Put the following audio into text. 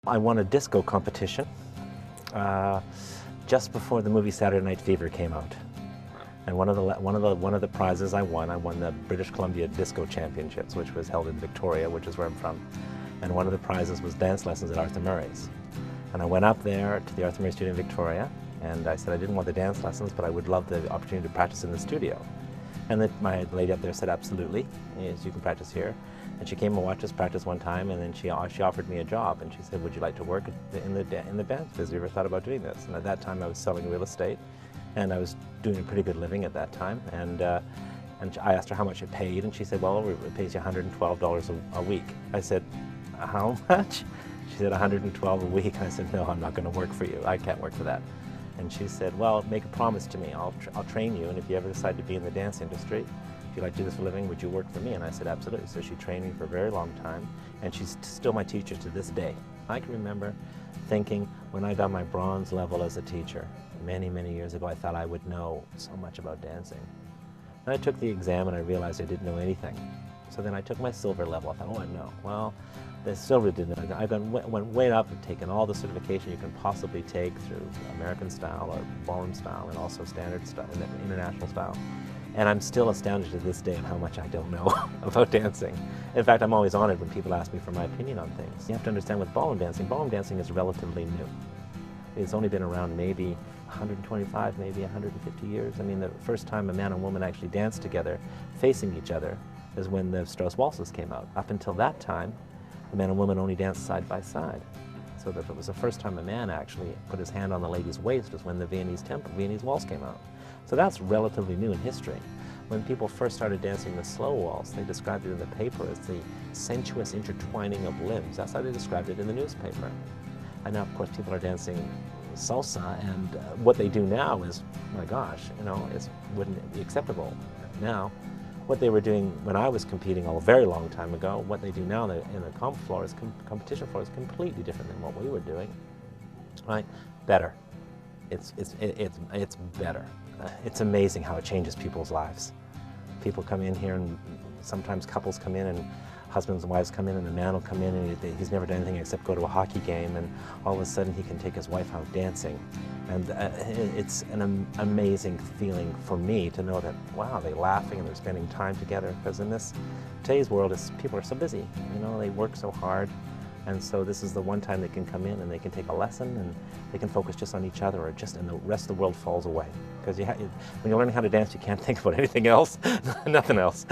I won a disco competition just before the movie Saturday Night Fever came out. And one of the prizes I won the British Columbia Disco Championships, which was held in Victoria, which is where I'm from. And one of the prizes was dance lessons at Arthur Murray's. And I went up there to the Arthur Murray studio in Victoria, and I said I didn't want the dance lessons, but I would love the opportunity to practice in the studio. And my lady up there said, absolutely, yes, you can practice here. And she came and watched us practice one time, and then she offered me a job, and she said, would you like to work in the band? Have you ever thought about doing this? And at that time I was selling real estate, and I was doing a pretty good living at that time. And I asked her how much it paid, and she said, well, it pays you $112 a week. I said, how much? She said, $112 a week. I said, no, I'm not going to work for you. I can't work for that. And she said, well, make a promise to me. I'll train you, and if you ever decide to be in the dance industry, if you like to do this for a living, would you work for me? And I said, absolutely. So she trained me for a very long time, and she's still my teacher to this day. I can remember thinking when I got my bronze level as a teacher, many, many years ago, I thought I would know so much about dancing. Then I took the exam and I realized I didn't know anything. So then I took my silver level. I thought, oh, I know. Well, the silver didn't. I went way up and taken all the certification you can possibly take through American style or ballroom style and also standard style and international style. And I'm still astounded to this day at how much I don't know about dancing. In fact, I'm always honored when people ask me for my opinion on things. You have to understand with ballroom dancing is relatively new. It's only been around maybe 125, maybe 150 years. I mean, the first time a man and woman actually danced together, facing each other, is when the Strauss waltzes came out. Up until that time, the man and woman only danced side by side. So that it was the first time a man actually put his hand on the lady's waist was when the Viennese waltz came out. So that's relatively new in history. When people first started dancing the slow waltz, they described it in the paper as the sensuous intertwining of limbs. That's how they described it in the newspaper. And now, of course, people are dancing salsa, and what they do now is, my gosh, you know, it wouldn't be acceptable now. What they were doing when I was competing a very long time ago, what they do now in the competition floor is completely different than what we were doing, right? Better. It's better. It's amazing how it changes people's lives. People come in here, and sometimes couples come in, and husbands and wives come in, and the man will come in and he's never done anything except go to a hockey game, and all of a sudden he can take his wife out dancing. And it's an amazing feeling for me to know that, wow, they're laughing and they're spending time together, because in today's world, people are so busy, you know, they work so hard. And so this is the one time they can come in and they can take a lesson and they can focus just on each other, and the rest of the world falls away. Because when you're learning how to dance, you can't think about anything else, nothing else.